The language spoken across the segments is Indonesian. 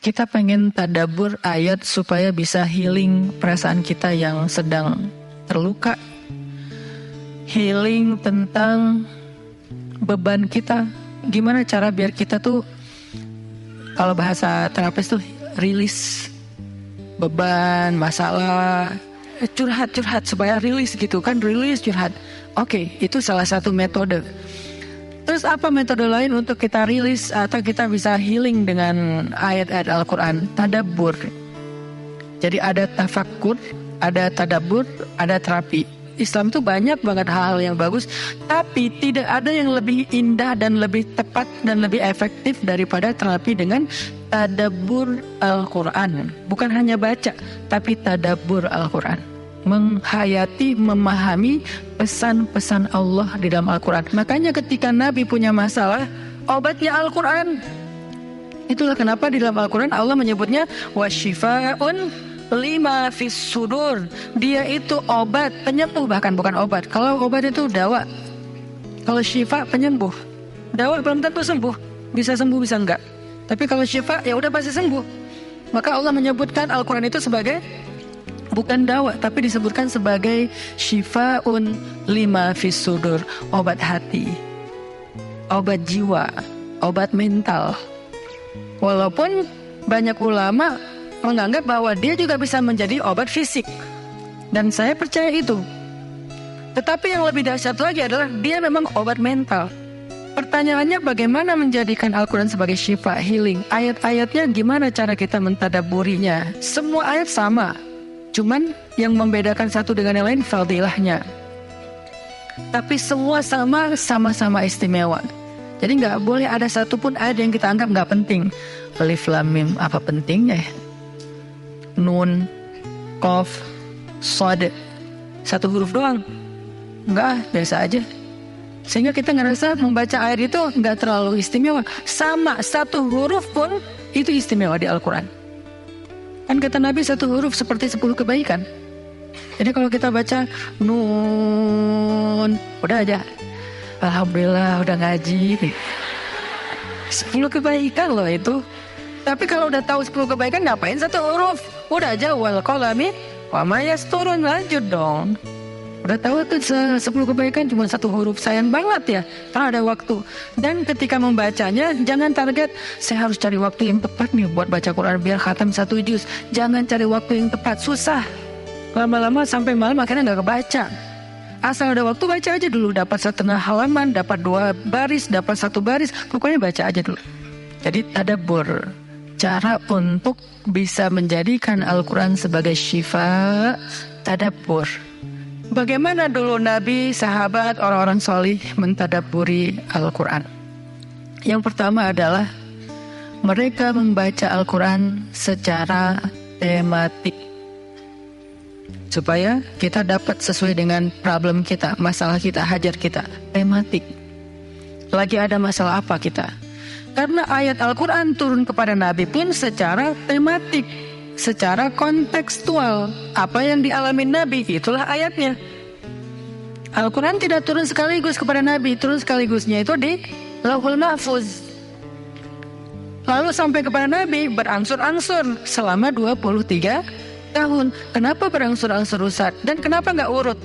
kita pengen tadabbur ayat supaya bisa healing perasaan kita yang sedang terluka, healing tentang beban kita. Gimana cara biar kita tuh, kalau bahasa terapis tuh, rilis beban, masalah, curhat supaya rilis gitu kan, rilis curhat. Oke, itu salah satu metode. Terus apa metode lain untuk kita rilis atau kita bisa healing dengan ayat-ayat Al-Quran? Tadabbur. Jadi ada tafakkur, ada tadabbur, ada terapi. Islam itu banyak banget hal-hal yang bagus, tapi tidak ada yang lebih indah dan lebih tepat dan lebih efektif daripada terapi dengan tadabbur Al-Quran. Bukan hanya baca, tapi tadabbur Al-Quran. Menghayati, memahami pesan-pesan Allah di dalam Al-Quran. Makanya ketika Nabi punya masalah, obatnya Al-Quran. Itulah kenapa di dalam Al-Quran Allah menyebutnya wasyifa'un lima fis sudur. Dia itu obat, penyembuh, bahkan bukan obat. Kalau obat itu dawa, kalau syifa penyembuh. Dawa belum tentu sembuh, bisa sembuh bisa enggak. Tapi kalau syifa ya udah pasti sembuh. Maka Allah menyebutkan Al-Quran itu sebagai bukan dawa, tapi disebutkan sebagai syifa'un lima fis sudur, obat hati, obat jiwa, obat mental. Walaupun banyak ulama menganggap bahwa dia juga bisa menjadi obat fisik, dan saya percaya itu. Tetapi yang lebih dahsyat lagi adalah dia memang obat mental. Pertanyaannya, bagaimana menjadikan Al-Quran sebagai syifa, healing? Ayat-ayatnya gimana cara kita mentadabburinya? Semua ayat sama, cuman yang membedakan satu dengan yang lain fadilahnya. Tapi semua sama-sama istimewa. Jadi nggak boleh ada satupun ayat yang kita anggap nggak penting. Alif Lam Mim, apa pentingnya ya? Nun, Qaf, Shad, satu huruf doang. Enggak, biasa aja. Sehingga kita ngerasa membaca ayat itu nggak terlalu istimewa. Sama, satu huruf pun itu istimewa di Al-Quran. Kan kata Nabi, satu huruf seperti 10 kebaikan. Jadi kalau kita baca Nun, udah aja, alhamdulillah udah ngaji. 10 kebaikan loh itu. Tapi kalau udah tahu 10 kebaikan, ngapain satu huruf? Udah aja wal qalami wa ma yasturun, lanjut dong. Udah tahu tuh 10 kebaikan cuma satu huruf, sayang banget ya, karena ada waktu. Dan ketika membacanya, jangan target saya harus cari waktu yang tepat nih buat baca Quran biar khatam 1 juz. Jangan cari waktu yang tepat, susah. Lama-lama sampai malam akhirnya nggak kebaca. Asal ada waktu baca aja dulu, dapat 1/2 halaman, dapat 2 baris, dapat 1 baris, pokoknya baca aja dulu. Jadi tadabbur, cara untuk bisa menjadikan Al-Quran sebagai syifa, tadabbur. Bagaimana dulu Nabi, sahabat, orang-orang solih mentadabburi Al-Quran? Yang pertama adalah mereka membaca Al-Quran secara tematik, supaya kita dapat sesuai dengan problem kita, masalah kita, hajat kita. Tematik. Lagi ada masalah apa kita? Karena ayat Al-Quran turun kepada Nabi pun secara tematik, secara kontekstual. Apa yang dialami Nabi, itulah ayatnya. Al-Quran tidak turun sekaligus kepada Nabi, turun sekaligusnya itu di Lauhul Mahfuz. Lalu sampai kepada Nabi berangsur-angsur selama 23 tahun. Kenapa berangsur-angsur, Ustaz? Dan kenapa nggak urut?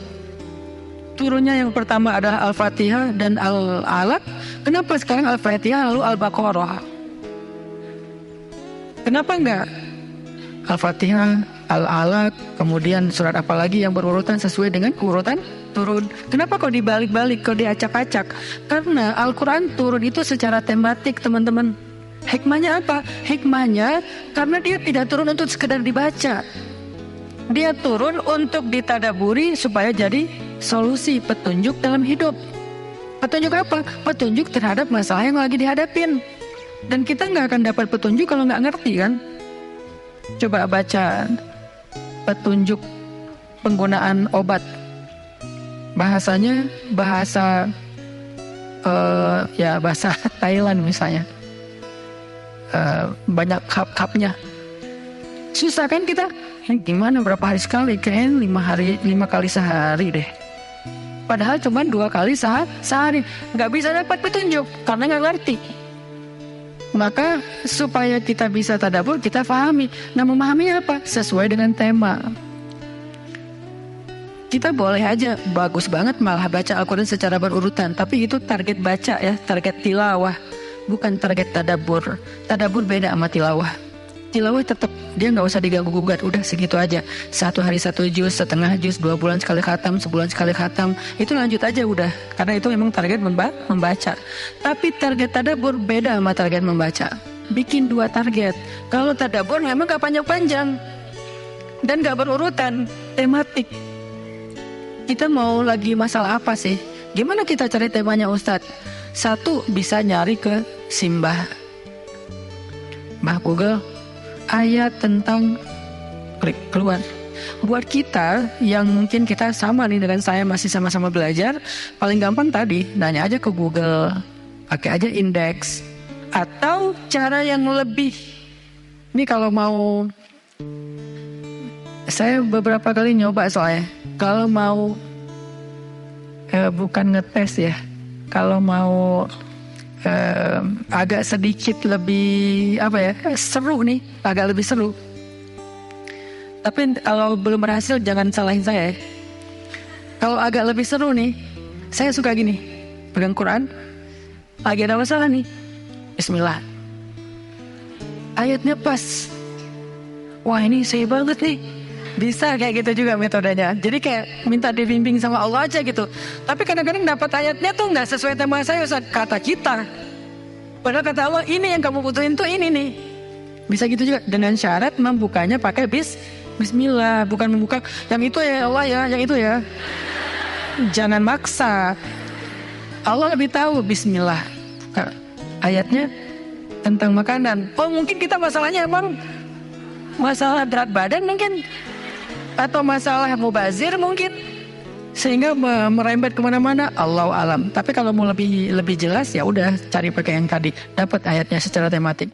Turunnya yang pertama adalah Al-Fatihah dan Al-Alaq. Kenapa sekarang Al-Fatihah lalu Al-Baqarah? Kenapa enggak Al-Fatihah, Al-Alaq, kemudian surat apa lagi yang berurutan sesuai dengan urutan turun? Kenapa kok dibalik-balik, kok diacak-acak? Karena Al-Quran turun itu secara tematik, teman-teman. Hikmahnya apa? Hikmahnya karena dia tidak turun untuk sekedar dibaca. Dia turun untuk ditadaburi supaya jadi solusi, petunjuk dalam hidup. Petunjuk apa? Petunjuk terhadap masalah yang lagi dihadapin. Dan kita nggak akan dapat petunjuk kalau nggak ngerti kan? Coba baca petunjuk penggunaan obat. Bahasanya bahasa bahasa Thailand misalnya. Banyak kap-kapnya. Susah kan kita? Gimana berapa hari sekali? Kayaknya 5 kali sehari deh. Padahal cuma 2 kali sehari. Nggak bisa dapat petunjuk karena nggak ngerti. Maka supaya kita bisa tadabbur, kita pahami. Nah, memahaminya apa? Sesuai dengan tema. Kita boleh aja, bagus banget malah baca Al-Quran secara berurutan. Tapi itu target baca ya, target tilawah. Bukan target tadabbur. Tadabbur beda sama tilawah. Tilawah tetap, dia nggak usah diganggu-gugat. Udah segitu aja. 1 hari 1 juz, setengah juz, 2 bulan sekali khatam, sebulan sekali khatam. Itu lanjut aja udah. Karena itu memang target membaca. Tapi target tadabbur beda sama target membaca. Bikin 2 target. Kalau tadabbur memang gak panjang-panjang. Dan gak berurutan, tematik. Kita mau lagi masalah apa sih? Gimana kita cari temanya Ustadz? 1, bisa nyari ke Simbah Google, ayat tentang, klik keluar. Buat kita yang mungkin kita sama nih dengan saya, masih sama-sama belajar, paling gampang tadi nanya aja ke Google, pakai aja indeks. Atau cara yang lebih, ini kalau mau, saya beberapa kali nyoba soalnya, kalau mau bukan ngetes ya, kalau mau agak sedikit lebih seru nih, agak lebih seru. Tapi kalau belum berhasil jangan salahin saya. Kalau agak lebih seru nih, saya suka gini, pegang Quran, lagi ada masalah nih, Bismillah, ayatnya pas, wah ini saya banget nih. Bisa kayak gitu juga metodenya. Jadi kayak minta dibimbing sama Allah aja gitu. Tapi kadang-kadang dapat ayatnya tuh nggak sesuai tema saya, Ustaz, kata kita. Padahal kata Allah, ini yang kamu butuhin tuh ini nih. Bisa gitu juga dengan syarat membukanya pakai Bismillah, bukan membuka yang itu ya Allah ya, yang itu ya. Jangan maksa. Allah lebih tahu. Bismillah. Ayatnya tentang makanan. Oh mungkin kita masalahnya emang masalah berat badan mungkin, atau masalah mubazir mungkin, sehingga merembet kemana-mana. Allahu alam. Tapi kalau mau lebih jelas ya udah cari pakai yang tadi, dapat ayatnya secara tematik.